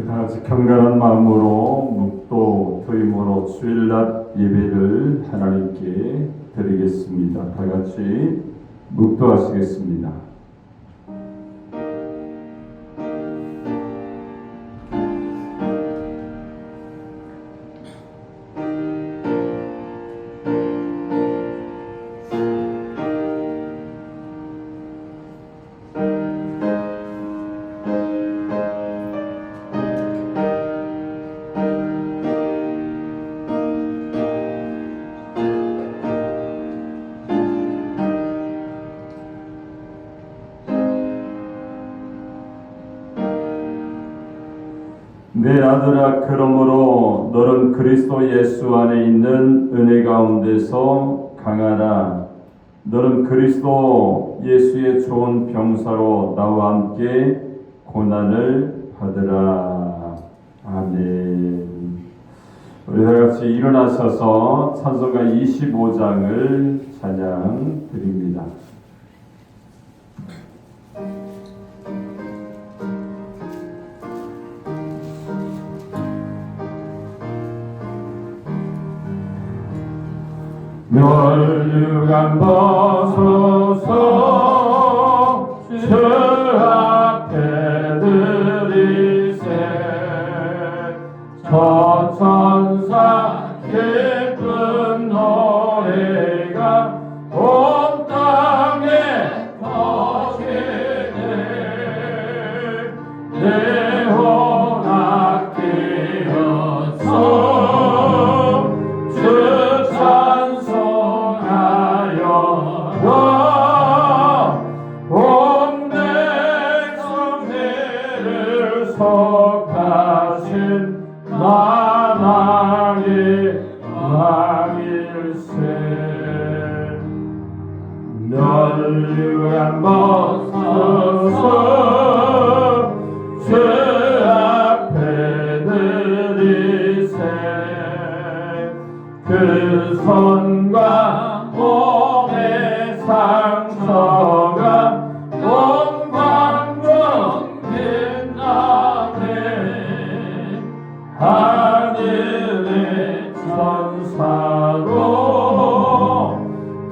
다 같이 경건한 마음으로 묵도 투임으로 주일낮 예배를 하나님께 드리겠습니다. 다 같이 묵도하시겠습니다. 내 아들아, 그러므로 너는 그리스도 예수 안에 있는 은혜 가운데서 강하라. 너는 그리스도 예수의 좋은 병사로 나와 함께 고난을 받으라. 아멘. 우리 다 같이 일어나셔서 찬송가 25장을 찬양 드립니다. 멸류관 벗소서 주 앞에 드리세 저 천사 기쁜 노래가 온 땅에 퍼지네 내 혼악 끼어서 온 백성들을 속하신 만왕의 왕일세 멸류관 벗소서 주 앞에 드리세 그 손과 몸의 상처가 온 광명 빛나네 하늘의 천사도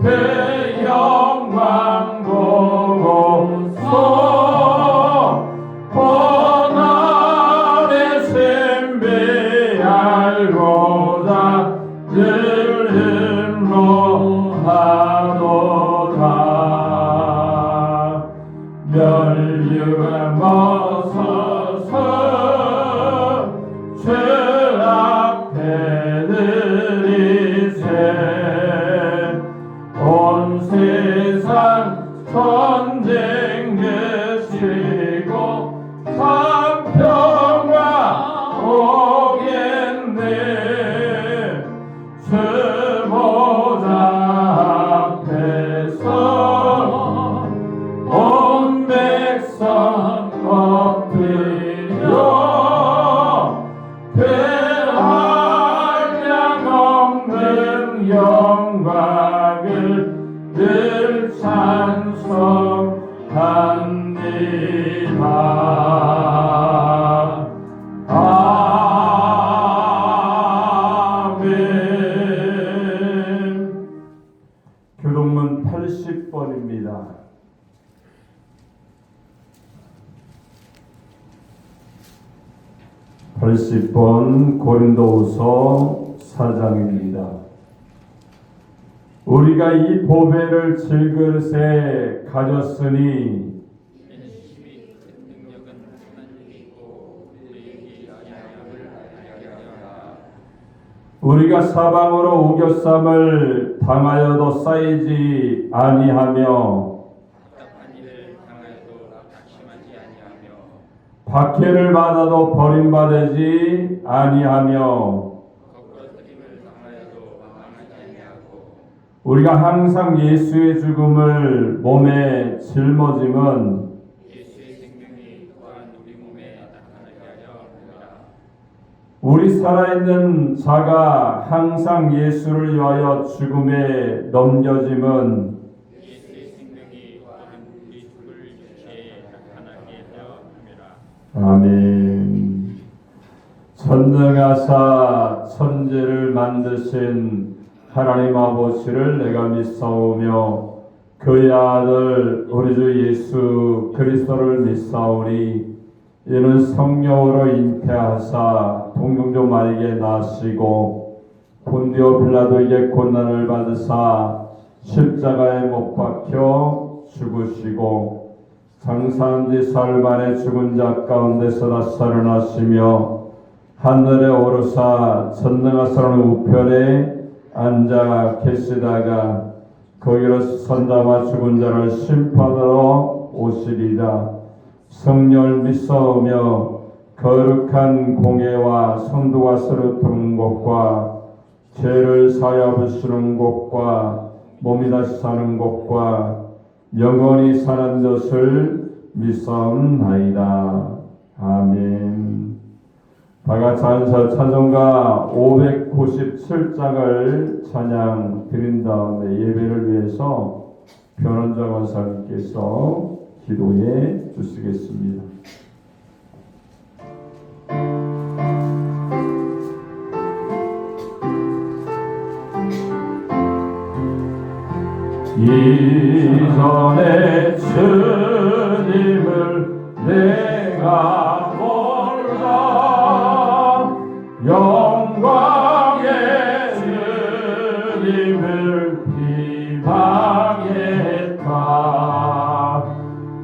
그 영광 보고서 고난의 신비 알고자 늘 힘로하도다 멸류관 벗소서 주 앞에 드리세 온 세상 전쟁 그치고 삼평화 오겠네 주 보좌 앞에서 온 백성 엎드려 그 한량없는 영광을 늘 찬송합니다. 아멘. 교동문 80번입니다. 80번 고린도후서 4장입니다. 우리가 이 보배를 질그릇에 가졌으니 우리가 사방으로 우겨쌈을 당하여도 쌓이지 아니하며 박해를 받아도 버림받지 아니하며 우리가 항상 예수의 죽음을 몸에 짊어짐은 예수의 생명이 또한 우리 몸에 나타나게 하려 함이라. 우리 살아있는 자가 항상 예수를 위하여 죽음에 넘겨짐은 예수의 생명이 또한 우리 죽을 육체에 나타나게 하려 함이라. 아멘. 전능하사 천지를 만드신 하나님 아버지를 내가 믿사오며 그의 아들 우리 주 예수 그리스도를 믿사오니 이는 성령으로 잉태하사 동정조 마리에게 나시고 본디오 빌라도에게 고난을 받으사 십자가에 못 박혀 죽으시고 장사한 지 사흘 만에 죽은 자 가운데서 다시 살아나시며 하늘에 오르사 전능하사는 우편에 앉아 계시다가 거기로 선자와 죽은 자를 심판하러 오시리라. 성령을 믿사오며 거룩한 공예와 성도가 서로 돕는 것과 죄를 사하여 주시는 것과 몸이 다시 사는 것과 영원히 사는 것을 믿사옵나이다. 아멘. 다같이 앉아 찬송가 597장을 찬양 드린 다음에 예배를 위해서 변원장 원사님께서 기도해 주시겠습니다. 이전에 주님을 내가 몰라 영광의 주님을 비방했다.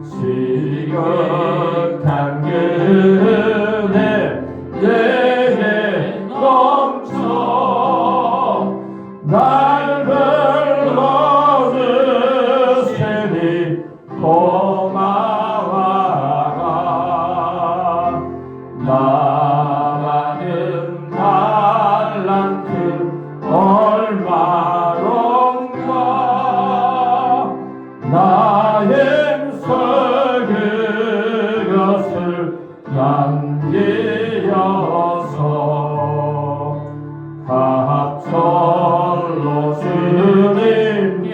지극한 은혜 내게 넘쳐 날 불러주시니 고마워라. 나라는 달란트 얼마론가 나의 그것을 남기어서 합절로 주님께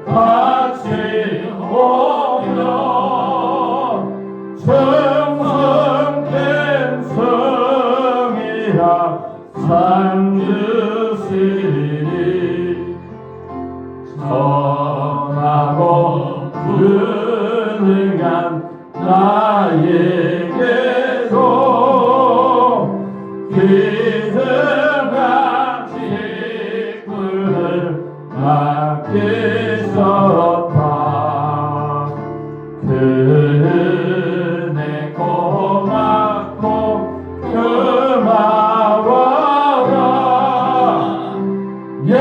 같이 오며 정성된 성이라 상 주시니 선하고 불능한 나에게도 기득한 직분을 맡기셨다. 그 은혜 고맙고 고마워라. 옛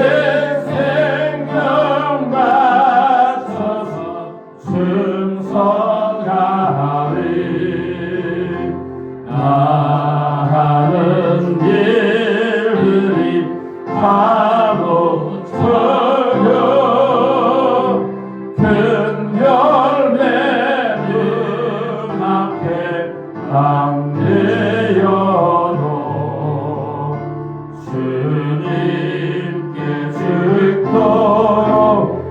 생명 바쳐서 충성하리. 나하는 일들이 바로 서려 큰 열매 눈앞에 당대어도 주님께 죽도록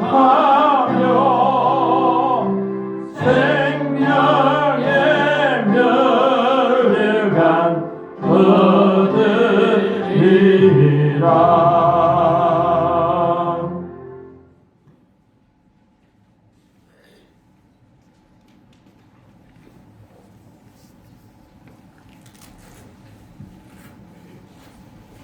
충성하며 생명의 멸류관 얻으리라.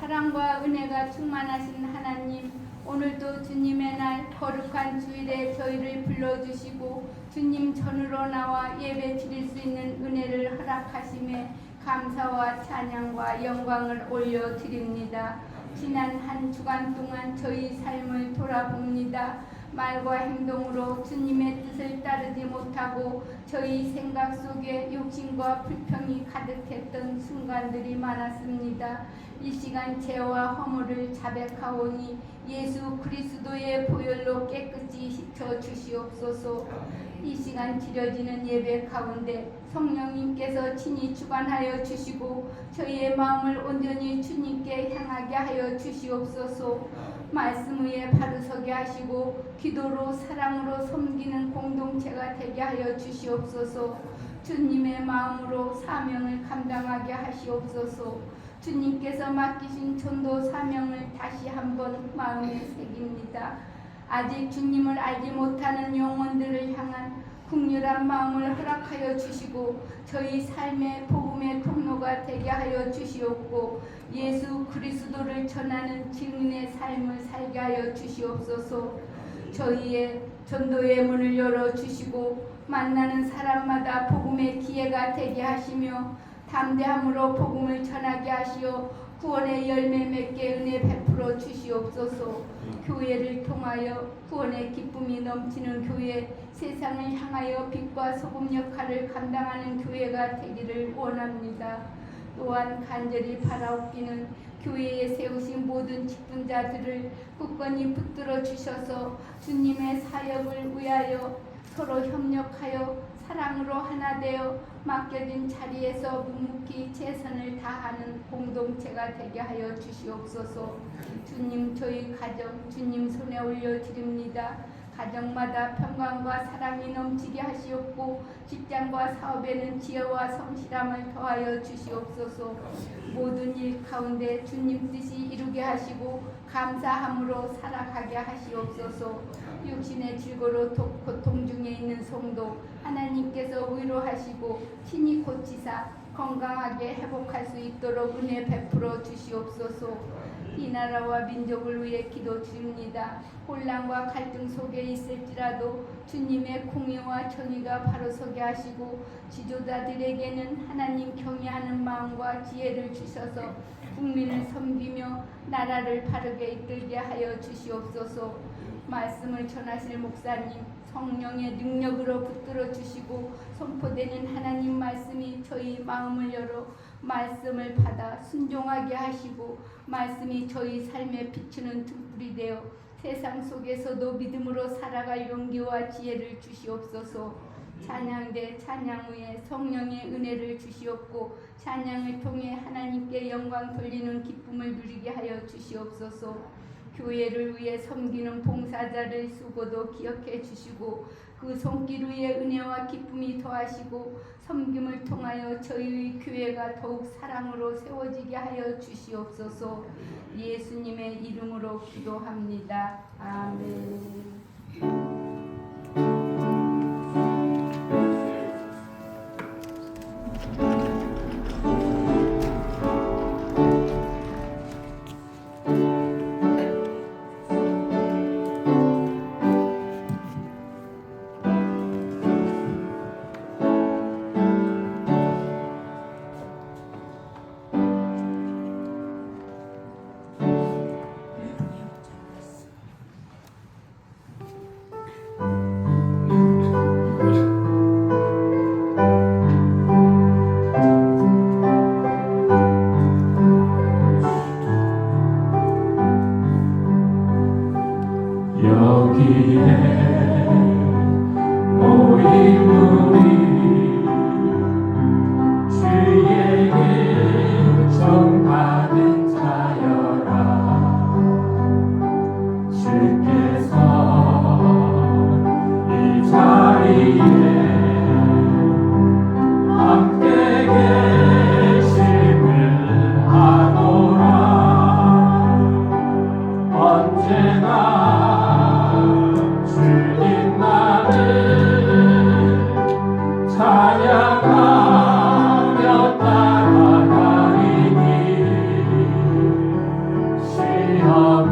사랑과 은혜가 충만하신 하나님, 오늘도 주님의 날 거룩한 주일에 저희를 불러주시고 주님 전으로 나와 예배 드릴 수 있는 은혜를 허락하심에 감사와 찬양과 영광을 올려드립니다. 지난 한 주간 동안 저희 삶을 돌아봅니다. 말과 행동으로 주님의 뜻을 따르지 못하고 저희 생각 속에 욕심과 불평이 가득했던 순간들이 많았습니다. 이 시간 죄와 허물을 자백하오니 예수 그리스도의 보혈로 깨끗이 씻어 주시옵소서. 이 시간 드려지는 예배 가운데 성령님께서 친히 주관하여 주시고 저희의 마음을 온전히 주님께 향하게 하여 주시옵소서. 말씀 위에 바로 서게 하시고 기도로 사랑으로 섬기는 공동체가 되게 하여 주시옵소서. 주님의 마음으로 사명을 감당하게 하시옵소서. 주님께서 맡기신 전도 사명을 다시 한번 마음에 새깁니다. 아직 주님을 알지 못하는 영혼들을 향한 국률한 마음을 허락하여 주시고 저희 삶의 복음의 통로가 되게 하여 주시옵고 예수 그리스도를 전하는 증인의 삶을 살게 하여 주시옵소서. 저희의 전도의 문을 열어주시고 만나는 사람마다 복음의 기회가 되게 하시며 담대함으로 복음을 전하게 하시어 구원의 열매 맺게 은혜 베풀어 주시옵소서. 교회를 통하여 구원의 기쁨이 넘치는 교회, 세상을 향하여 빛과 소금 역할을 감당하는 교회가 되기를 원합니다. 또한 간절히 바라옵기는 교회에 세우신 모든 직분자들을 굳건히 붙들어 주셔서 주님의 사역을 위하여 서로 협력하여 사랑으로 하나 되어 맡겨진 자리에서 묵묵히 최선을 다하는 공동체가 되게 하여 주시옵소서. 주님, 저희 가정 주님 손에 올려드립니다. 가정마다 평강과 사랑이 넘치게 하시옵고 직장과 사업에는 지혜와 성실함을 더하여 주시옵소서. 모든 일 가운데 주님 뜻이 이루게 하시고 감사함으로 살아가게 하시옵소서. 육신의 질고로 고통 중에 있는 성도 하나님께서 위로하시고 친히 고치사 건강하게 회복할 수 있도록 은혜 베풀어 주시옵소서. 이 나라와 민족을 위해 기도드립니다. 혼란과 갈등 속에 있을지라도 주님의 공의와 정의가 바로 서게 하시고 지도자들에게는 하나님 경외하는 마음과 지혜를 주셔서 국민을 섬기며 나라를 바르게 이끌게 하여 주시옵소서. 말씀을 전하실 목사님 성령의 능력으로 붙들어 주시고 선포되는 하나님 말씀이 저희 마음을 열어 말씀을 받아 순종하게 하시고 말씀이 저희 삶에 비추는 등불이 되어 세상 속에서도 믿음으로 살아갈 용기와 지혜를 주시옵소서. 찬양대 찬양 후에 성령의 은혜를 주시옵고 찬양을 통해 하나님께 영광 돌리는 기쁨을 누리게 하여 주시옵소서. 교회를 위해 섬기는 봉사자를 수고도 기억해 주시고 그 손길 위에 은혜와 기쁨이 더하시고 섬김을 통하여 저희 교회가 더욱 사랑으로 세워지게 하여 주시옵소서. 예수님의 이름으로 기도합니다. 아멘. 여기에 모인 우리 주의 은총 받은 자여라. 주께서 이 자리에 함께 계심을 아노라. 언제나 주님만을 찬양하며 따라가리니 시험을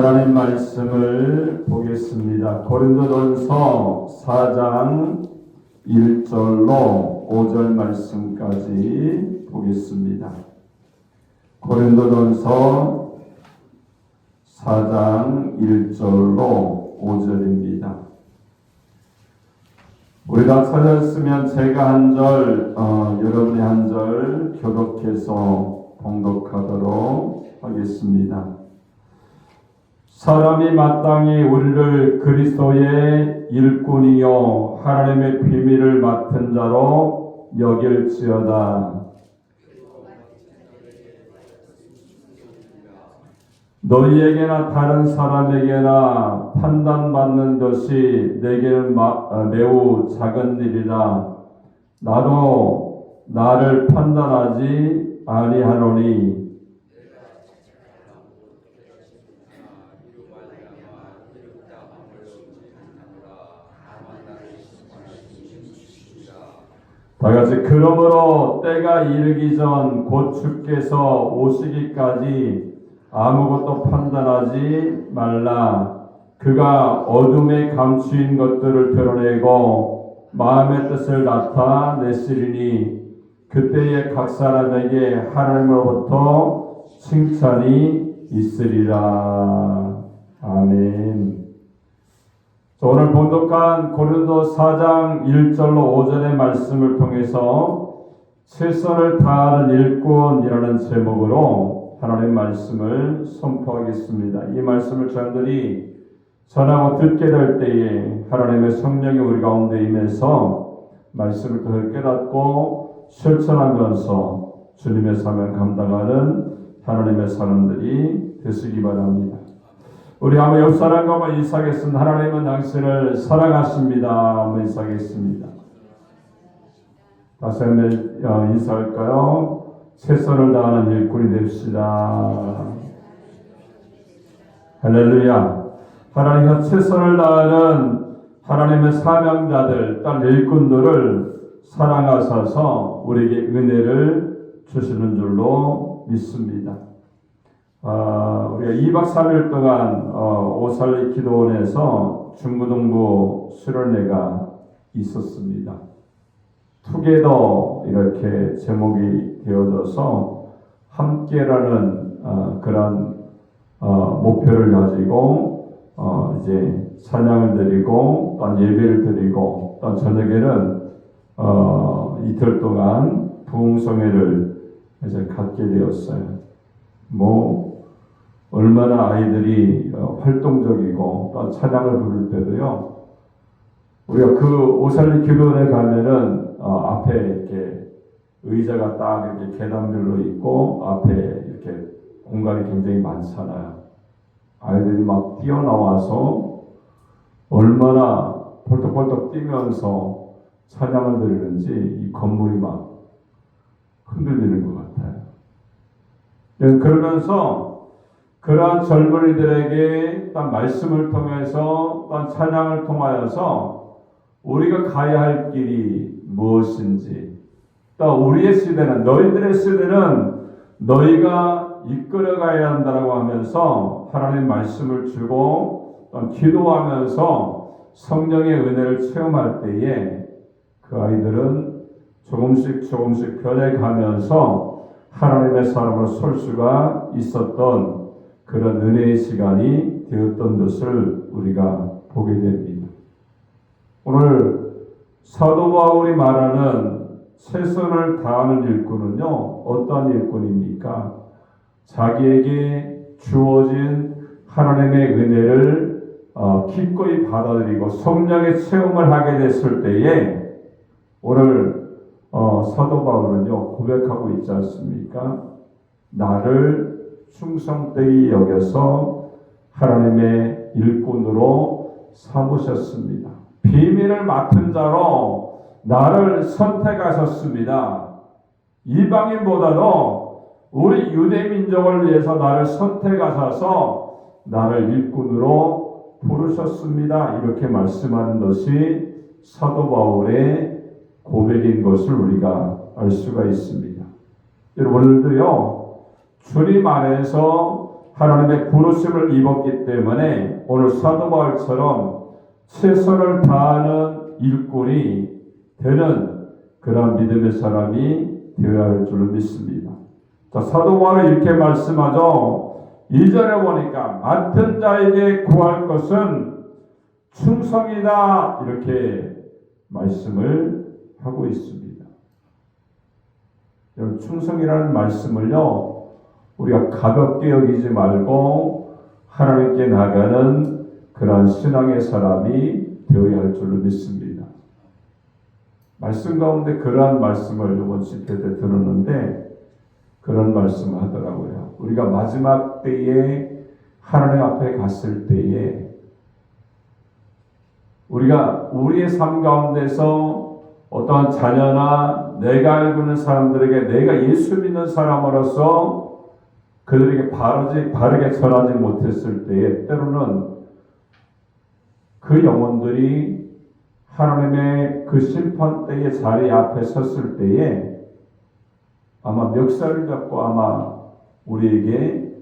하나님 말씀을 보겠습니다. 고린도전서 4장 1절로 5절 말씀까지 보겠습니다. 고린도전서 4장 1절로 5절입니다. 우리가 찾았으면 제가 한 절, 여러분이 한 절 교독해서 봉독하도록 하겠습니다. 사람이 마땅히 우리를 그리스도의 일꾼이요 하나님의 비밀을 맡은 자로 여길지어다. 너희에게나 다른 사람에게나 판단받는 것이 내게는 매우 작은 일이라. 나도 나를 판단하지 아니하노니 다같이 그러므로 때가 이르기 전 곧 주께서 오시기까지 아무것도 판단하지 말라. 그가 어둠에 감추인 것들을 드러내고 마음의 뜻을 나타내시리니 그때에 각 사람에게 하나님으로부터 칭찬이 있으리라. 아멘. 오늘 봉독한 고린도 4장 1절로 5절의 말씀을 통해서 최선을 다하는 일꾼이라는 제목으로 하나님의 말씀을 선포하겠습니다. 이 말씀을 저희들이 전하고 듣게 될 때에 하나님의 성령이 우리 가운데 임해서 말씀을 더 깨닫고 실천하면서 주님의 사명 감당하는 하나님의 사람들이 되시기 바랍니다. 우리 한번 옆 사람과 한번 인사하겠습니다. 하나님은 당신을 사랑하십니다. 한번 인사하겠습니다. 다시 한번 인사할까요? 최선을 다하는 일꾼이 됩시다. 할렐루야. 하나님과 최선을 다하는 하나님의 사명자들, 딸 일꾼들을 사랑하셔서 우리에게 은혜를 주시는 줄로 믿습니다. 우리가 2박 3일 동안 오살리 기도원에서 중고등부 수련회가 있었습니다. 투게더 이렇게 제목이 되어져서 함께라는 그런 목표를 가지고 이제 찬양을 드리고 또 예배를 드리고 또 저녁에는 이틀 동안 부흥성회를 이제 갖게 되었어요. 얼마나 아이들이 활동적이고 또 찬양을 부를 때도요. 우리가 그 오살리 기도원에 가면은 앞에 이렇게 의자가 딱 이렇게 계단별로 있고 앞에 이렇게 공간이 굉장히 많잖아요. 아이들이 막 뛰어나와서 얼마나 벌떡벌떡 뛰면서 찬양을 드리는지 이 건물이 막 흔들리는 것 같아요. 그러면서 그러한 젊은이들에게 딱 말씀을 통해서 딱 찬양을 통하여서 우리가 가야 할 길이 무엇인지 또 우리의 시대는 너희들의 시대는 너희가 이끌어가야 한다라고 하면서 하나님의 말씀을 주고 또 기도하면서 성령의 은혜를 체험할 때에 그 아이들은 조금씩 변해가면서 하나님의 사람으로 설 수가 있었던 그런 은혜의 시간이 되었던 것을 우리가 보게 됩니다. 오늘 사도 바울이 말하는 최선을 다하는 일꾼은요, 어떤 일꾼입니까? 자기에게 주어진 하나님의 은혜를 기꺼이 받아들이고 성령의 체험을 하게 됐을 때에 오늘 사도 바울은요 고백하고 있지 않습니까? 나를 충성되이 여겨서 하나님의 일꾼으로 삼으셨습니다. 비밀을 맡은 자로 나를 선택하셨습니다. 이방인보다도 우리 유대 민족을 위해서 나를 선택하셔서 나를 일꾼으로 부르셨습니다. 이렇게 말씀하는 것이 사도 바울의 고백인 것을 우리가 알 수가 있습니다. 여러분 오늘도요 주님 안에서 하나님의 부르심을 입었기 때문에 오늘 사도 바울처럼 최선을 다하는 일꾼이 되는 그런 믿음의 사람이 되어야 할 줄로 믿습니다. 자, 사도 바울이 이렇게 말씀하죠. 2절에 보니까 맡은 자에게 구할 것은 충성이다 이렇게 말씀을 하고 있습니다. 여러분, 충성이라는 말씀을요 우리가 가볍게 여기지 말고 하나님께 나가는 그러한 신앙의 사람이 되어야 할 줄로 믿습니다. 말씀 가운데 그러한 말씀을 이번 집회 때 들었는데 그런 말씀을 하더라고요. 우리가 마지막 때에 하나님 앞에 갔을 때에 우리가 우리의 삶 가운데서 어떠한 자녀나 내가 알고 있는 사람들에게 내가 예수 믿는 사람으로서 그들에게 바르게 전하지 못했을 때에 때로는 그 영혼들이 하나님의 그 심판대의 자리 앞에 섰을 때에 아마 멱살을 잡고 아마 우리에게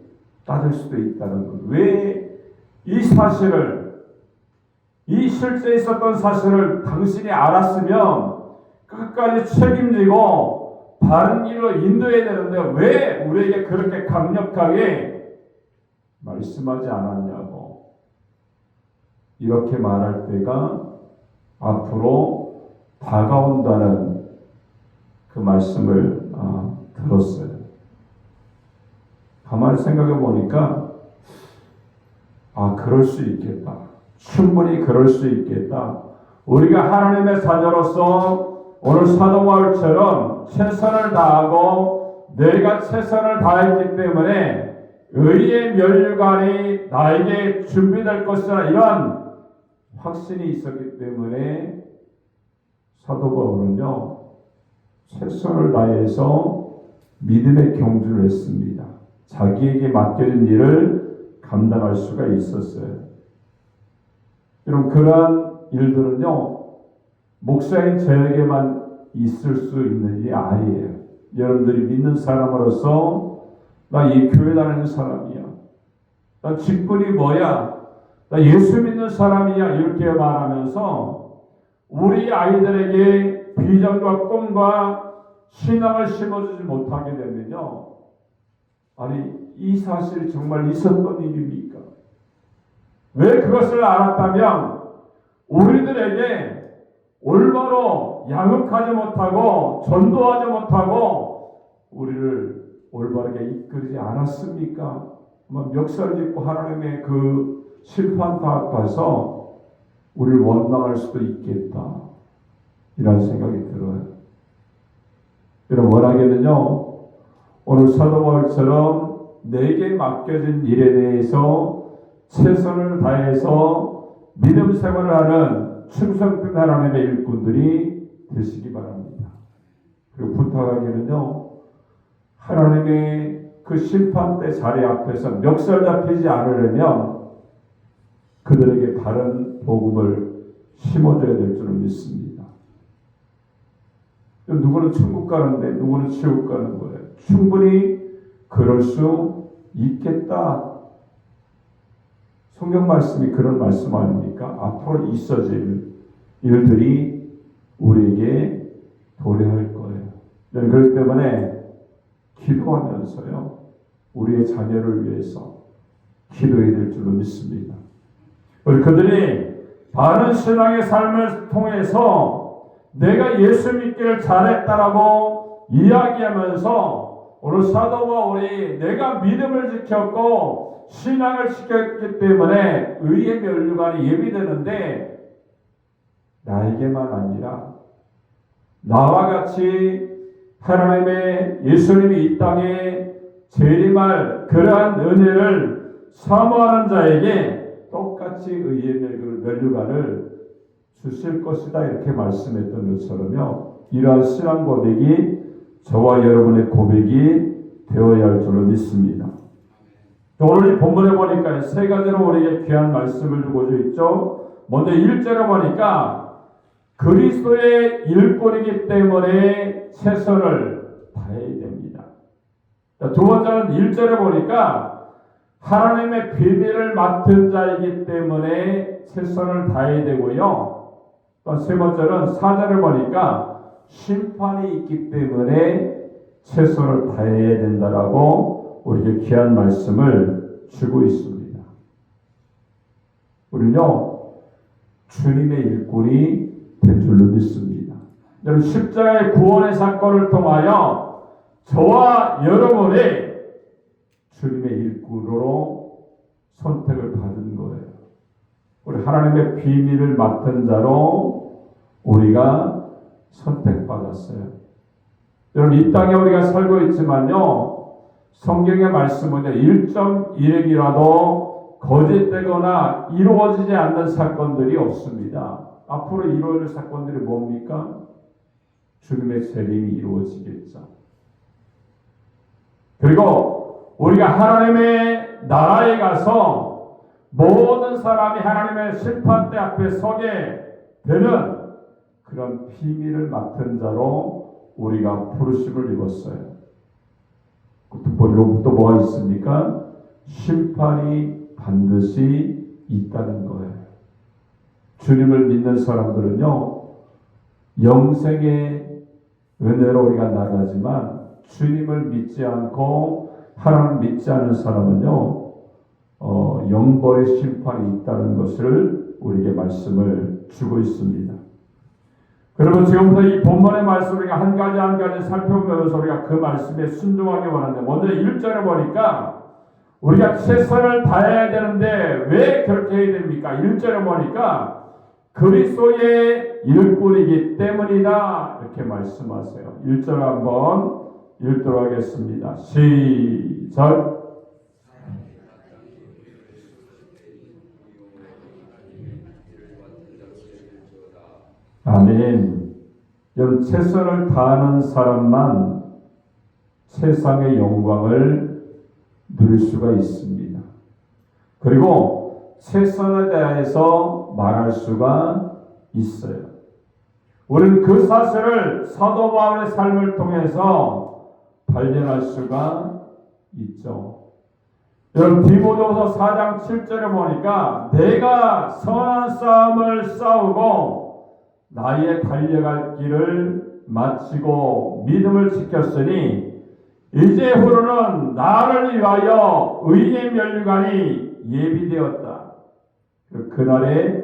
따질 수도 있다는 것. 왜 이 사실을, 이 실제 있었던 사실을 당신이 알았으면 끝까지 책임지고 바른 길로 인도해야 되는데 왜 우리에게 그렇게 강력하게 말씀하지 않았냐고. 이렇게 말할 때가 앞으로 다가온다는 그 말씀을 들었어요. 가만히 생각해 보니까 그럴 수 있겠다. 충분히 그럴 수 있겠다. 우리가 하나님의 자녀로서 오늘 사도 바울처럼 최선을 다하고 내가 최선을 다했기 때문에 의의 면류관이 나에게 준비될 것이라 이런 확신이 있었기 때문에 사도 바울은요 최선을 다해서 믿음의 경주를 했습니다. 자기에게 맡겨진 일을 감당할 수가 있었어요. 여러분, 그러한 일들은요 목사인 저에게만 있을 수 있는 일이 아니에요. 여러분들이 믿는 사람으로서 나 이 교회 다니는 사람이야, 나 직분이 뭐야, 나 예수 믿는 사람이야 이렇게 말하면서 우리 아이들에게 비전과 꿈과 신앙을 심어주지 못하게 되면요, 아니 이 사실이 정말 있었던 일입니까? 왜 그것을 알았다면 우리들에게 올바로 양육하지 못하고 전도하지 못하고 우리를 올바르게 이끌지 않았습니까? 멱살 짚고 하나님의 그 심판대 앞에서 우리를 원망할 수도 있겠다 이런 생각이 들어요. 여러분, 원하게는요 오늘 사도 바울처럼 내게 맡겨진 일에 대해서 최선을 다해서 믿음 생활을 하는 충성된 하나님의 일꾼들이 되시기 바랍니다. 그리고 부탁하기는요 하나님의 그 심판대 자리 앞에서 멱살 잡히지 않으려면 그들에게 바른 복음을 심어줘야 될 줄을 믿습니다. 누구는 천국 가는데 누구는 지옥 가는 거예요. 충분히 그럴 수 있겠다. 성경 말씀이 그런 말씀 아닙니까? 앞으로 있어질 일들이 우리에게 도래할 거예요. 그렇기 때문에 기도하면서요 우리의 자녀를 위해서 기도해야 될 줄로 믿습니다. 우리 그들이 바른 신앙의 삶을 통해서 내가 예수 믿기를 잘했다라고 이야기하면서 오늘 사도 바울이 내가 믿음을 지켰고 신앙을 지켰기 때문에 의의 면류관이 예비되는데 나에게만 아니라 나와 같이 하나님의 예수님이 이 땅에 재림할 그러한 은혜를 사모하는 자에게 똑같이 의의 면류관을 주실 것이다 이렇게 말씀했던 것처럼요 이러한 신앙 고백이 저와 여러분의 고백이 되어야 할 줄로 믿습니다. 오늘 이 본문에 보니까 세 가지로 우리에게 귀한 말씀을 주고 있죠. 먼저 1절에 보니까 그리스도의 일꾼이기 때문에 최선을 다해야 됩니다. 두 번째는 1절에 보니까 하나님의 비밀을 맡은 자이기 때문에 최선을 다해야 되고요. 또 세 번째는 4절을 보니까 심판이 있기 때문에 최선을 다해야 된다라고 우리에게 귀한 말씀을 주고 있습니다. 우리는요, 주님의 일꾼이 된 줄로 믿습니다. 여러분, 십자가의 구원의 사건을 통하여 저와 여러분이 주님의 일꾼으로 선택을 받은 거예요. 우리 하나님의 비밀을 맡은 자로 우리가 선택받았어요. 여러분, 이 땅에 우리가 살고 있지만요, 성경의 말씀은요, 1.1핵이라도 거짓되거나 이루어지지 않는 사건들이 없습니다. 앞으로 이루어질 사건들이 뭡니까? 주님의 재림이 이루어지겠죠. 그리고 우리가 하나님의 나라에 가서 모든 사람이 하나님의 심판대 앞에 서게 되는 그런 비밀을 맡은 자로 우리가 부르심을 입었어요. 또 뭐가 있습니까? 심판이 반드시 있다는 거예요. 주님을 믿는 사람들은요, 영생의 은혜로 우리가 나가지만 주님을 믿지 않고 하나님 믿지 않은 사람은요, 영벌의 심판이 있다는 것을 우리에게 말씀을 주고 있습니다. 그러면 지금부터 이 본문의 말씀을 우리가 한 가지 한 가지 살펴보면서 우리가 그 말씀에 순종하기 원하는데, 먼저 1절에 보니까 우리가 최선을 다해야 되는데 왜 그렇게 해야 됩니까? 1절에 보니까 그리스도의 일꾼이기 때문이다, 이렇게 말씀하세요. 1절 한번 읽도록 하겠습니다. 시작. 아멘. 여러분, 최선을 다하는 사람만 세상의 영광을 누릴 수가 있습니다. 그리고 최선에 대해서 말할 수가 있어요. 우리는 그 사실을 사도 바울의 삶을 통해서 발견할 수가 있죠. 여러분, 디모데후서 4장 7절에 보니까 내가 선한 싸움을 싸우고 나의 달려갈 길을 마치고 믿음을 지켰으니 이제후로는 나를 위하여 의의 면류관이 예비되었다. 그날에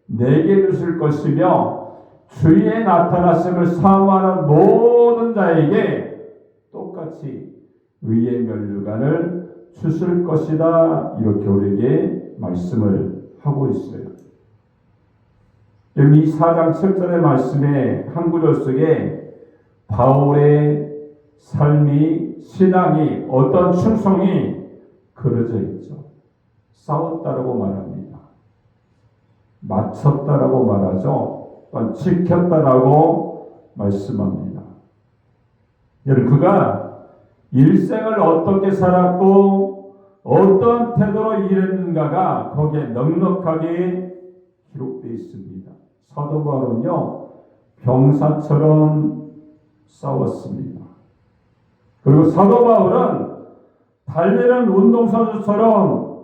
내게 주실 것이며 주의 나타나심을 사모하는 모든 자에게 똑같이 의의 면류관을 주실 것이다, 이렇게 우리에게 말씀을 하고 있어요. 이 4장 7절의 말씀에 한 구절 속에 바울의 삶이, 신앙이, 어떤 충성이 그려져 있죠. 싸웠다라고 말합니다. 맞췄다라고 말하죠. 또한 지켰다라고 말씀합니다. 여러분, 그가 일생을 어떻게 살았고 어떤 태도로 일했는가가 거기에 넉넉하게 기록되어 있습니다. 사도 바울은요, 병사처럼 싸웠습니다. 그리고 사도 바울은 달리는 운동선수처럼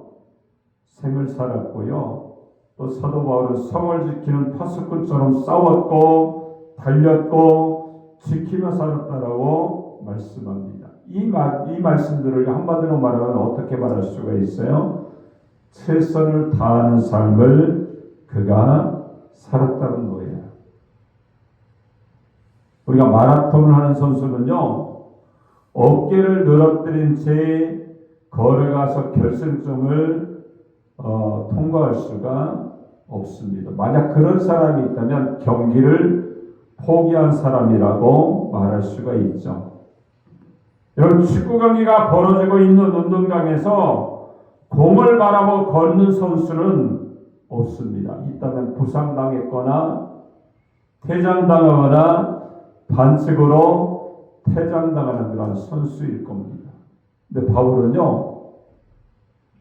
생을 살았고요. 또 사도 바울은 성을 지키는 파수꾼처럼 싸웠고 달렸고 지키며 살았다라고 말씀합니다. 이 말씀들을 한마디로 말하면 어떻게 말할 수가 있어요? 최선을 다하는 삶을 그가 살았다는 거예요. 우리가 마라톤을 하는 선수는요, 어깨를 늘어뜨린 채 걸어가서 결승점을 통과할 수가 없습니다. 만약 그런 사람이 있다면 경기를 포기한 사람이라고 말할 수가 있죠. 여러분, 축구 경기가 벌어지고 있는 운동장에서 공을 바라보고 걷는 선수는 없습니다. 있다면 부상당했거나 퇴장당하거나 반칙으로 퇴장당하는 그런 선수일 겁니다. 근데 바울은요,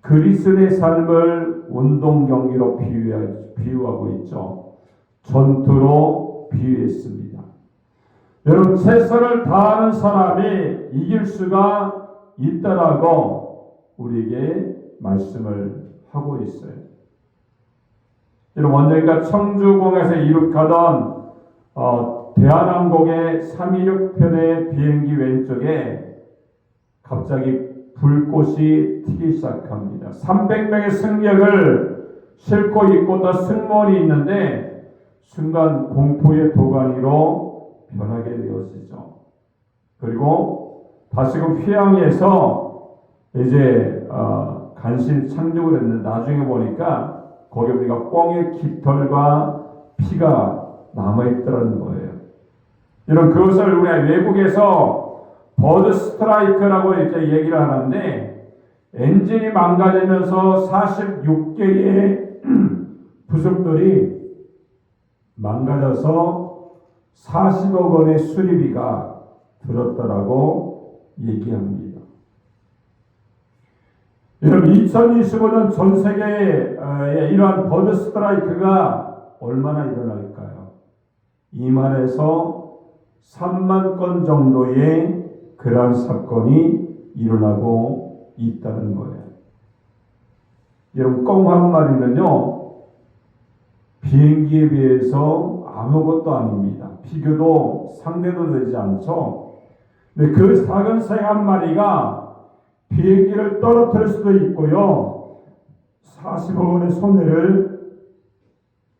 그리스도의 삶을 운동 경기로 비유하고 있죠. 전투로 비유했습니다. 여러분, 최선을 다하는 사람이 이길 수가 있다라고 우리에게 말씀을 하고 있어요. 여러분, 언젠가 청주공에서 이륙하던 대한항공의 326편의 비행기 왼쪽에 갑자기 불꽃이 튀기 시작합니다. 300명의 승객을 싣고 있고 승무원이 있는데 순간 공포의 도가니로 변하게 되어지죠. 그리고 다시금 휘황에서 이제 간신히 착륙을 했는데 나중에 보니까 거기 우리가 꿩의 깃털과 피가 남아있더라는 거예요. 여러분, 그것을 우리가 외국에서 버드 스트라이크라고 이렇게 얘기를 하는데, 엔진이 망가지면서 46개의 부속들이 망가져서 40억 원의 수리비가 들었다라고 얘기합니다. 여러분, 2025년 전 세계에 이러한 버드 스트라이크가 얼마나 일어날까요? 2만에서 3만 건 정도의 그러한 사건이 일어나고 있다는 거예요. 여러분, 꿩 한 마리는요, 비행기에 비해서 아무것도 아닙니다. 비교도 상대도 되지 않죠. 근데 그 작은 새 한 마리가 비행기를 떨어뜨릴 수도 있고요, 40억 원의 손해를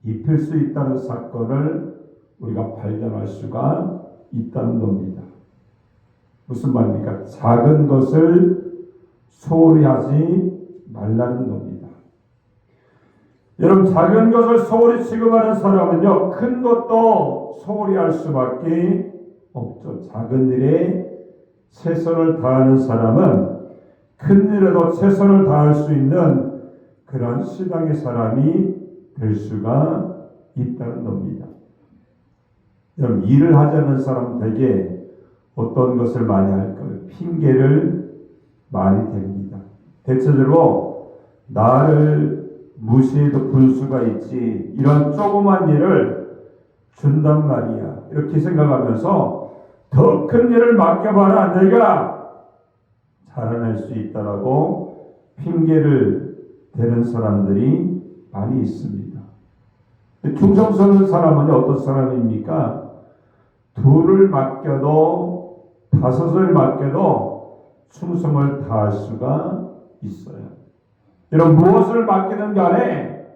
입힐 수 있다는 사건을 우리가 발견할 수가 있다는 겁니다. 무슨 말입니까? 작은 것을 소홀히 하지 말라는 겁니다. 여러분, 작은 것을 소홀히 취급하는 사람은요, 큰 것도 소홀히 할 수밖에 없죠. 작은 일에 최선을 다하는 사람은 큰 일에도 최선을 다할 수 있는 그런 신앙의 사람이 될 수가 있다는 겁니다. 여러분, 일을 하지 않는 사람 되게 어떤 것을 많이 할까요? 핑계를 많이 댑니다. 대체적으로 나를 무시해도 분수가 있지, 이런 조그만 일을 준단 말이야, 이렇게 생각하면서 더 큰 일을 맡겨봐라, 내가 살아낼 수 있다라고 핑계를 대는 사람들이 많이 있습니다. 충성스러운 사람은 어떤 사람입니까? 둘을 맡겨도, 5을 맡겨도 충성을 다할 수가 있어요. 여러분, 무엇을 맡기든 간에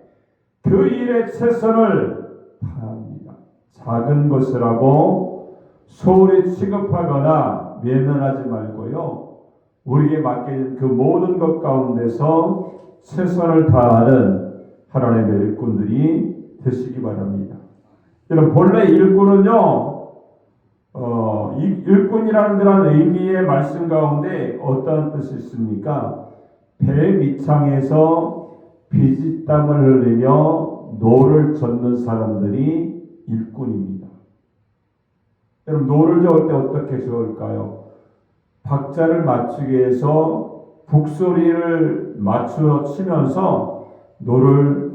그 일에 최선을 다합니다. 작은 것이라고 소홀히 취급하거나 외면하지 말고요, 우리에게 맡겨진 그 모든 것 가운데서 최선을 다하는 하나님의 일꾼들이 되시기 바랍니다. 여러분, 본래 일꾼은요, 일꾼이라는 그런 의미의 말씀 가운데 어떠한 뜻이 있습니까? 배 밑창에서 비지땀을 흘리며 노를 젓는 사람들이 일꾼입니다. 여러분, 노를 저을 때 어떻게 저을까요? 박자를 맞추기 위해서 북소리를 맞추어 치면서 노를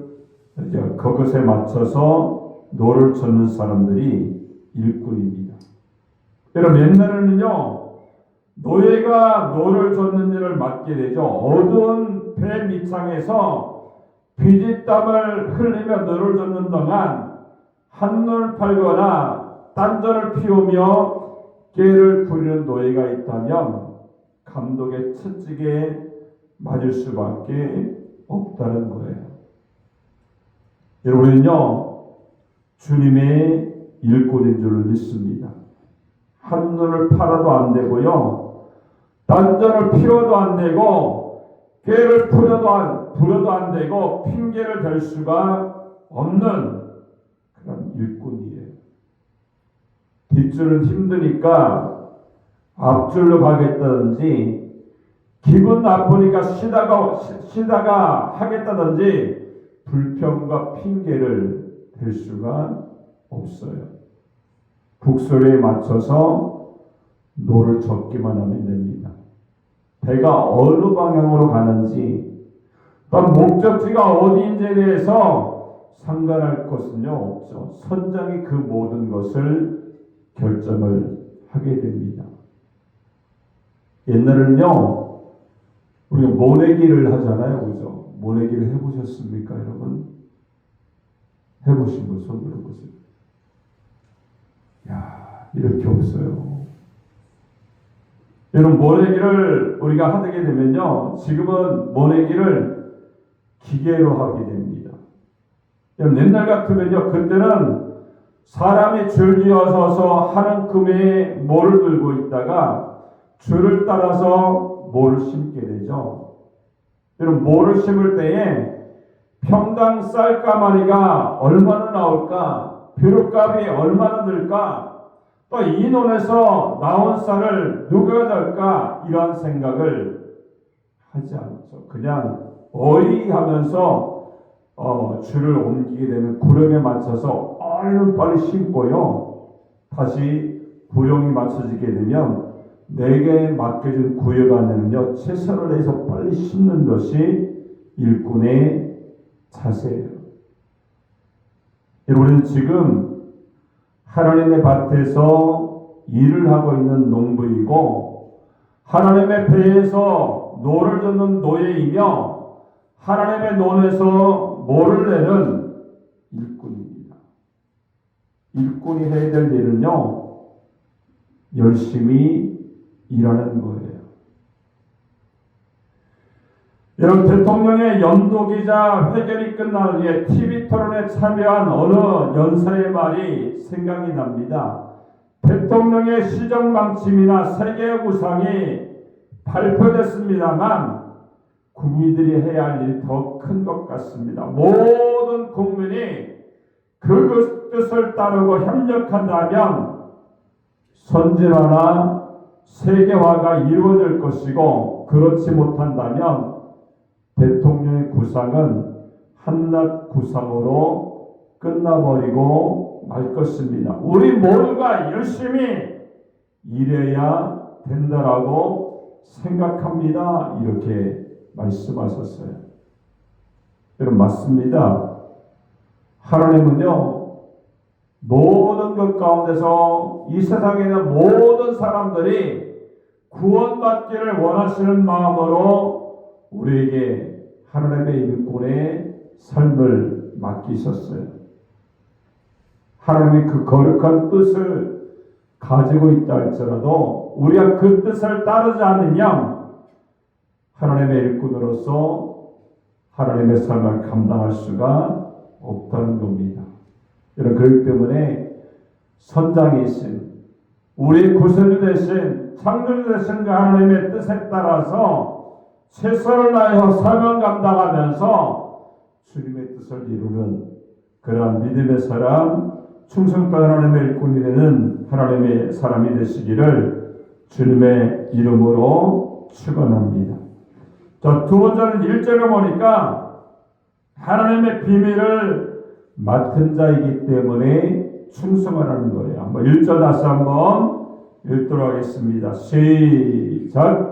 그것에 맞춰서 노를 젓는 사람들이 일꾼입니다. 여러분, 옛날에는요, 노예가 노를 젓는 일을 맡게 되죠. 어두운 배 밑창에서 비지땀을 흘리며 노를 젓는 동안 한눈을 팔거나 딴전을 피우며 깨를 부리는 노예가 있다면 감독의 채찍에 맞을 수밖에 없다는 거예요. 여러분은요, 주님의 일꾼인 줄 믿습니다. 한눈을 팔아도 안 되고요, 딴전을 피워도 안 되고, 깨를 부려도 안 되고, 핑계를 댈 수가 없는 그런 일꾼이에요. 뒷줄은 힘드니까 앞줄로 가겠다든지, 기분 나쁘니까 쉬다가 하겠다든지 불평과 핑계를 댈 수가 없어요. 북소리에 맞춰서 노를 젓기만 하면 됩니다. 배가 어느 방향으로 가는지, 또 목적지가 어디인지에 대해서 상관할 것은요 없죠. 선장이 그 모든 것을 결정을 하게 됩니다. 옛날에는요, 우리가 모내기를 하잖아요, 그죠? 모내기를 해보셨습니까, 여러분? 해보신 분 손 들어보세요. 야, 이렇게 없어요. 여러분, 모내기를 우리가 하게 되면요, 지금은 모내기를 기계로 하게 됩니다. 여러분, 옛날 같으면요, 그때는 사람이 줄지어서서 한 움큼의 모를 들고 있다가 줄을 따라서 모를 심게 되죠. 여러분, 모를 심을 때에 평당 쌀가마니가 얼마나 나올까? 비료값이 얼마나 들까? 또 이 논에서 나온 쌀을 누가 잡을까? 이런 생각을 하지 않죠. 그냥 어이하면서 줄을 옮기게 되면 구령에 맞춰서 얼른 빨리 심고요. 다시 구령이 맞춰지게 되면 내게 맡겨준 구역 안에는요, 최선을 다해서 빨리 심는 것이 일꾼의 자세예요. 우리는 지금 하나님의 밭에서 일을 하고 있는 농부이고 하나님의 배에서 노를 젓는 노예이며 하나님의 논에서 모를 내는 일꾼입니다. 일꾼이 해야 될 일은요, 열심히 일하는 거예요. 여러분, 대통령의 연도기자 회견이 끝난 후에 TV 토론에 참여한 어느 연사의 말이 생각이 납니다. 대통령의 시정방침이나 세계 구상이 발표됐습니다만 국민들이 해야 할 일이 더 큰 것 같습니다. 모든 국민이 그 뜻을 따르고 협력한다면 선진화나 세계화가 이루어질 것이고, 그렇지 못한다면 대통령의 구상은 한낱 구상으로 끝나버리고 말 것입니다. 우리 모두가 열심히 일해야 된다라고 생각합니다. 이렇게 말씀하셨어요. 여러분, 맞습니다. 하나님은요, 모든 것 가운데서 이 세상에 있는 모든 사람들이 구원받기를 원하시는 마음으로 우리에게 하나님의 일꾼의 삶을 맡기셨어요. 하나님이 그 거룩한 뜻을 가지고 있다 할지라도 우리가 그 뜻을 따르지 않으면 하나님의 일꾼으로서 하나님의 삶을 감당할 수가 없다는 겁니다. 여러분, 그렇기 때문에 선장이신 우리 구세주 되신 창조주 되신 그 하나님의 뜻에 따라서 최선을 다하여 사명 감당하면서 주님의 뜻을 이루는 그러한 믿음의 사람, 충성된 하나님의 일꾼이 되는 하나님의 사람이 되시기를 주님의 이름으로 축원합니다. 자, 두 번째는 1절에 보니까 하나님의 비밀을 맡은 자이기 때문에 충성을 하는 거예요. 한번 1절 다시 한번 읽도록 하겠습니다. 시작.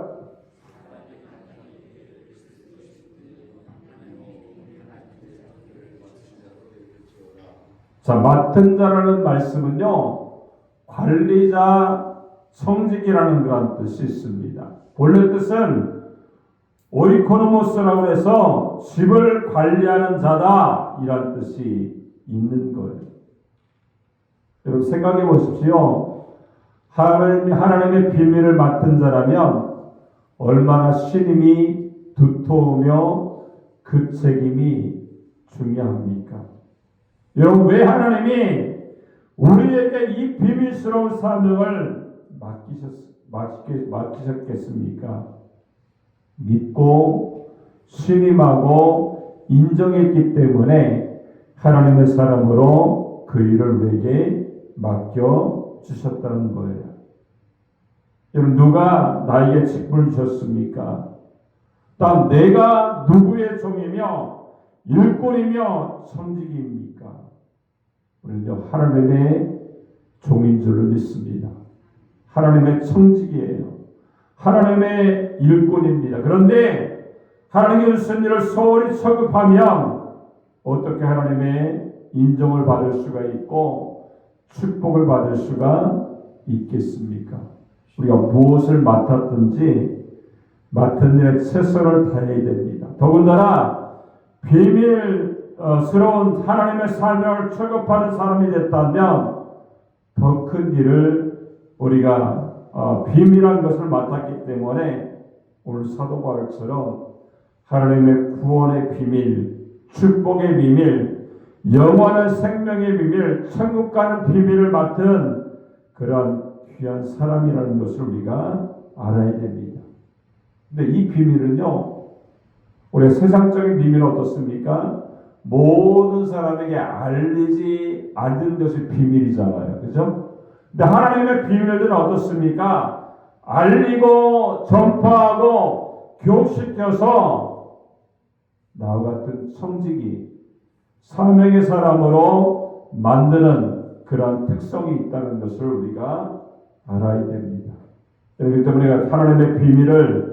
자, 맡은 자라는 말씀은요, 관리자, 청직이라는 그런 뜻이 있습니다. 본래 뜻은 오이코노모스라고 해서 집을 관리하는 자다, 이런 뜻이 있는 거예요. 여러분, 생각해 보십시오. 하나님의 비밀을 맡은 자라면 얼마나 신임이 두터우며 그 책임이 중요합니까? 여러분, 왜 하나님이 우리에게 이 비밀스러운 사명을 맡기셨겠습니까? 믿고 신임하고 인정했기 때문에 하나님의 사람으로 그 일을 우리에게 맡겨주셨다는 거예요. 여러분, 누가 나에게 직분을 주셨습니까? 단 내가 누구의 종이며 일꾼이며 청직입니까? 우리는 하나님의 종인 줄로 믿습니다. 하나님의 청직이에요. 하나님의 일꾼입니다. 그런데 하나님의 주신 일을 소홀히 처급하면 어떻게 하나님의 인정을 받을 수가 있고 축복을 받을 수가 있겠습니까? 우리가 무엇을 맡았든지 맡은 일에 최선을 다해야 됩니다. 더군다나 비밀스러운 하나님의 사명을 출급하는 사람이 됐다면 더 큰 일을 우리가 비밀한 것을 맡았기 때문에 오늘 사도 바울처럼 하나님의 구원의 비밀, 축복의 비밀, 영원한 생명의 비밀, 천국 가는 비밀을 맡은 그런 귀한 사람이라는 것을 우리가 알아야 됩니다. 근데 이 비밀은요, 우리가 세상적인 비밀은 어떻습니까? 모든 사람에게 알리지 않는 것이 비밀이잖아요. 그죠? 근데 하나님의 비밀들은 어떻습니까? 알리고 전파하고 교육시켜서 나와 같은 청지기, 사명의 사람으로 만드는 그런 특성이 있다는 것을 우리가 알아야 됩니다. 그렇기 때문에 하나님의 비밀을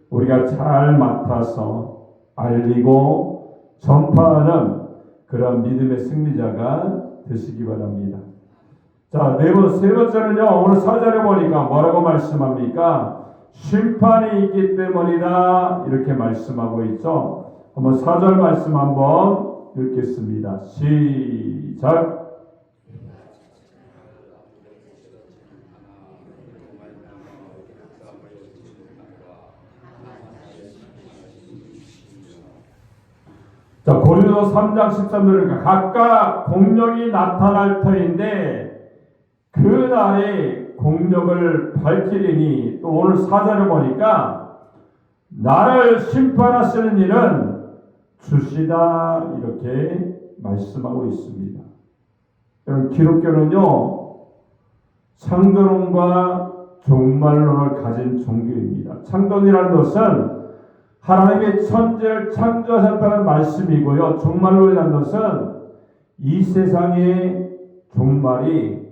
우리가 잘 맡아서 알리고 전파하는 그런 믿음의 승리자가 되시기 바랍니다. 자, 세 번째는요, 오늘 4절에 보니까 뭐라고 말씀합니까? 심판이 있기 때문이다. 이렇게 말씀하고 있죠. 한번 4절 말씀 한번 읽겠습니다. 시작. 자, 고린도 3장 13절이니까 각각 공력이 나타날 터인데 그 날에 공력을 밝히리니, 또 오늘 4절에 보니까 나를 심판하시는 일은 주시다 이렇게 말씀하고 있습니다. 여러분, 기독교는요 창조론과 종말론을 가진 종교입니다. 창조론이라는 것은 하나님의 천지를 창조하셨다는 말씀이고요, 종말론이라는 것은 이 세상의 종말이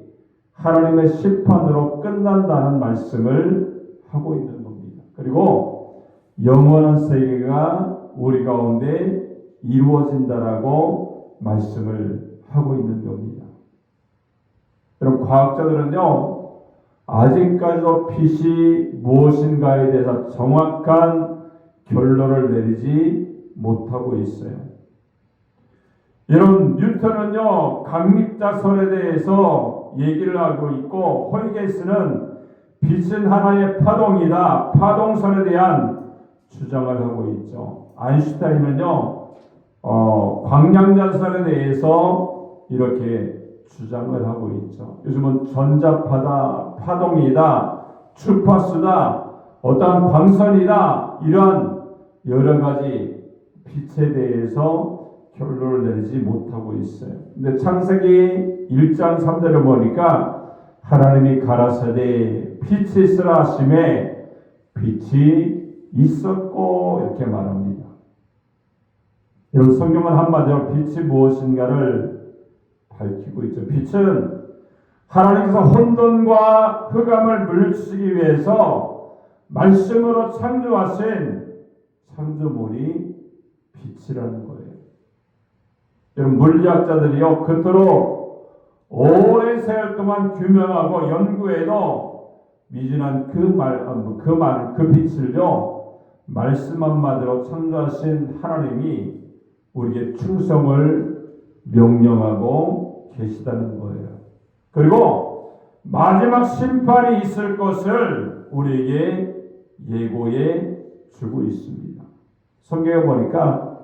하나님의 심판으로 끝난다는 말씀을 하고 있는 겁니다. 그리고 영원한 세계가 우리 가운데 이루어진다라고 말씀을 하고 있는 겁니다. 여러분, 과학자들은요 아직까지도 빛이 무엇인가에 대해서 정확한 결론을 내리지 못하고 있어요. 여러분, 뉴턴은요 강립자설에 대해서 얘기를 하고 있고, 홀게이스는 빛은 하나의 파동이다, 파동설에 대한 주장을 하고 있죠. 아인슈타인은요 광량자설에 대해서 이렇게 주장을 하고 있죠. 요즘은 전자파다, 파동이다, 주파수다, 어떠한 광선이다, 이런 여러 가지 빛에 대해서 결론을 내리지 못하고 있어요. 근데 창세기 1장 3절을 보니까 하나님이 가라사대 빛이 있으라 하심에 빛이 있었고 이렇게 말합니다. 이런 성경은 한마디로 빛이 무엇인가를 밝히고 있죠. 빛은 하나님께서 혼돈과 흑암을 물리치기 위해서 말씀으로 창조하신 창조물이 빛이라는 거예요. 여러분, 물리학자들이요 그토록 오랜 세월 동안 규명하고 연구해도 미진한 그 빛을요 말씀 한마디로 창조하신 하나님이 우리에게 충성을 명령하고 계시다는 거예요. 그리고 마지막 심판이 있을 것을 우리에게 예고해 주고 있습니다. 성경에 보니까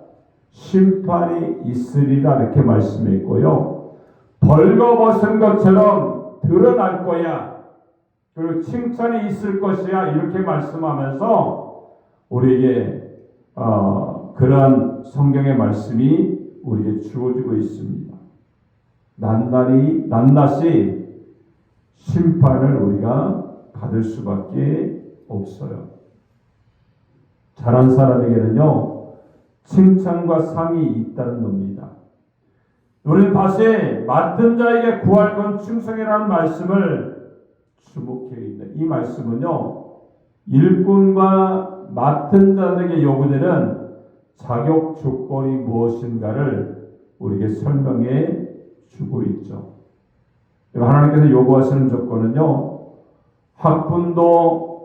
심판이 있으리라 이렇게 말씀했고요, 벌거벗은 것처럼 드러날 거야, 그리고 칭찬이 있을 것이야 이렇게 말씀하면서 우리에게 그러한 성경의 말씀이 우리에게 주어지고 있습니다. 낱낱이 심판을 우리가 받을 수밖에 없어요. 잘한 사람에게는요 칭찬과 상이 있다는 겁니다. 우리는 다시 맡은 자에게 구할 건 충성이라는 말씀을 주목해야 합니다. 이 말씀은요 일꾼과 맡은 자들에게 요구되는 자격 조건이 무엇인가를 우리에게 설명해 주고 있죠. 하나님께서 요구하시는 조건은요 학벌도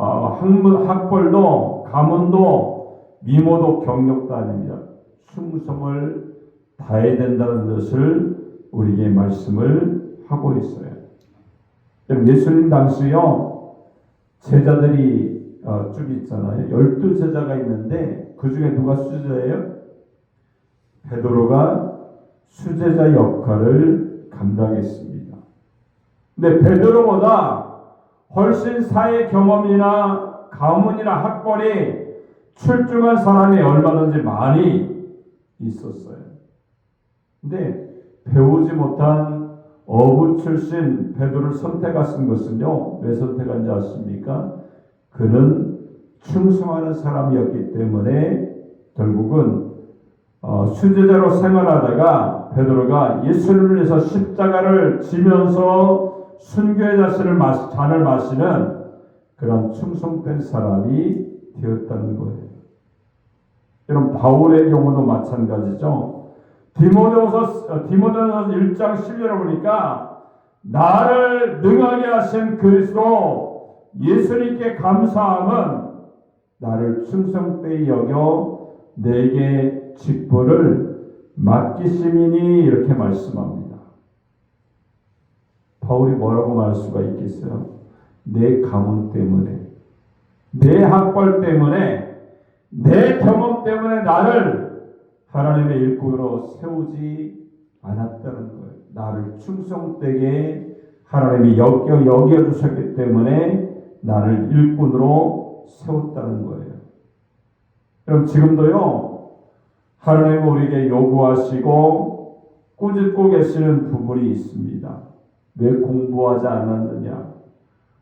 가문도 미모도 경력도 아닙니다. 충성을 다해야 된다는 것을 우리에게 말씀을 하고 있어요. 예수님 당시요 제자들이 쭉 있잖아요. 12제자가 있는데 그 중에 누가 수제자예요? 베드로가 수제자 역할을 감당했습니다. 근데 베드로보다 훨씬 사회 경험이나 가문이나 학벌이 출중한 사람이 얼마든지 많이 있었어요. 근데 배우지 못한 어부 출신 베드로를 선택하신 것은요. 왜 선택한지 아십니까? 그는 충성하는 사람이었기 때문에 결국은 수제자로 생활하다가 베드로가 예수를 위해서 십자가를 지면서 순교의 잔을 마시는 그런 충성된 사람이 되었다는 거예요. 여러분 바울의 경우도 마찬가지죠. 디모데후서 1장 10절을 보니까 나를 능하게 하신 그리스도 예수님께 감사함은 나를 충성되이 여겨 내게 직분을 맡기심이니 이렇게 말씀합니다. 바울이 뭐라고 말할 수가 있겠어요? 내 가문 때문에, 내 학벌 때문에, 내 경험 때문에 나를 하나님의 일꾼으로 세우지 않았다는 거예요. 나를 충성되게 하나님이 여겨주셨기 때문에 나를 일꾼으로 세웠다는 거예요. 그럼 지금도요, 하나님은 우리에게 요구하시고 꾸짖고 계시는 부분이 있습니다. 왜 공부하지 않았느냐?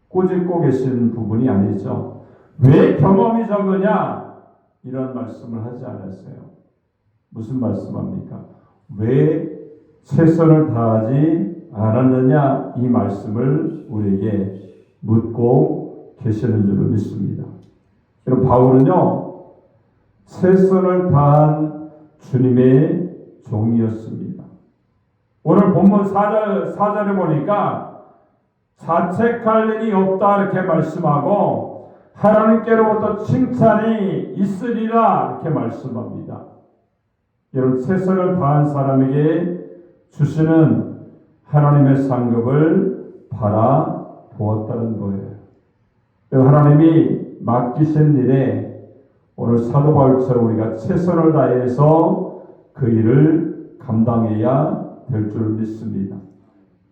꾸짖고 계시는 부분이 아니죠. 왜 경험이 적으냐? 이런 말씀을 하지 않았어요. 무슨 말씀합니까? 왜 최선을 다하지 않았느냐? 이 말씀을 우리에게 묻고 계시는 줄을 믿습니다. 여러분 바울은요. 최선을 다한 주님의 종이었습니다. 오늘 본문 4절에 보니까 자책할 일이 없다 이렇게 말씀하고 하나님께로부터 칭찬이 있으리라 이렇게 말씀합니다. 여러분 최선을 다한 사람에게 주시는 하나님의 상급을 바라보았다는 거예요. 하나님이 맡기신 일에 오늘 사도 바울처럼 우리가 최선을 다해서 그 일을 감당해야 될 줄 믿습니다.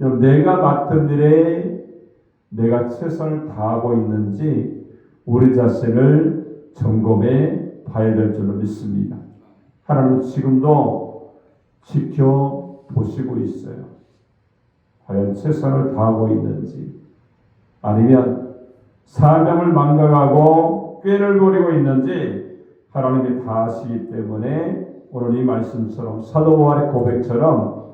여러분 내가 맡은 일에 내가 최선을 다하고 있는지 우리 자신을 점검해 봐야 될 줄 믿습니다. 하나님은 지금도 지켜보시고 있어요. 과연 최선을 다하고 있는지 아니면 사명을 망각하고 꾀를 부리고 있는지 하나님이 다 아시기 때문에 오늘 이 말씀처럼 사도 바울의 고백처럼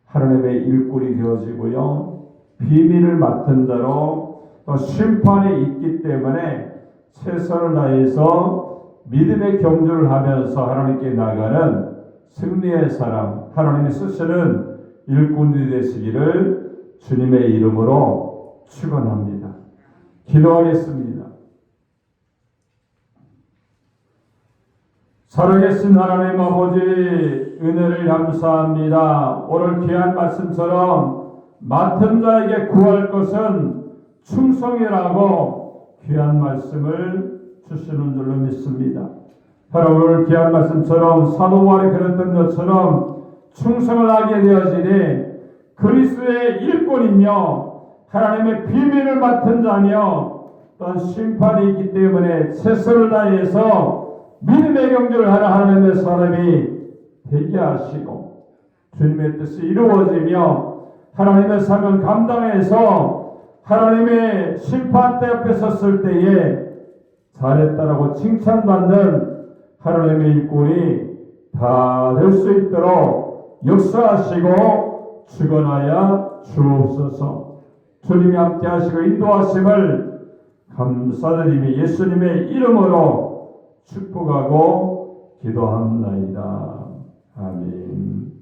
하나님의 일꾼이 되어지고요. 비밀을 맡은 자로 또 심판이 있기 때문에 최선을 다해서 믿음의 경주를 하면서 하나님께 나가는 승리의 사람, 하나님이 쓰시는 일꾼이 되시기를 주님의 이름으로 축원합니다. 기도하겠습니다. 살아계신 하나님 아버지 은혜를 감사합니다. 오늘 귀한 말씀처럼 맡은 자에게 구할 것은 충성이라고 귀한 말씀을 주시는 줄로 믿습니다. 바로 오늘 귀한 말씀처럼 사도 바울이 그랬던 것처럼 충성을 하게 되어지니 그리스도의 일꾼이며 하나님의 비밀을 맡은 자며 또한 심판이 있기 때문에 최선을 다해서 믿음의 경주를 하는 하나님의 사람이 되게 하시고 주님의 뜻이 이루어지며 하나님의 사명 감당해서 하나님의 심판대 앞에 섰을 때에 잘했다라고 칭찬받는 하나님의 일꾼이 다 될 수 있도록 역사하시고 축원하여 주옵소서. 주님이 함께 하시고 인도하심을 감사드리며 예수님의 이름으로 축복하고 기도합니다. 아멘.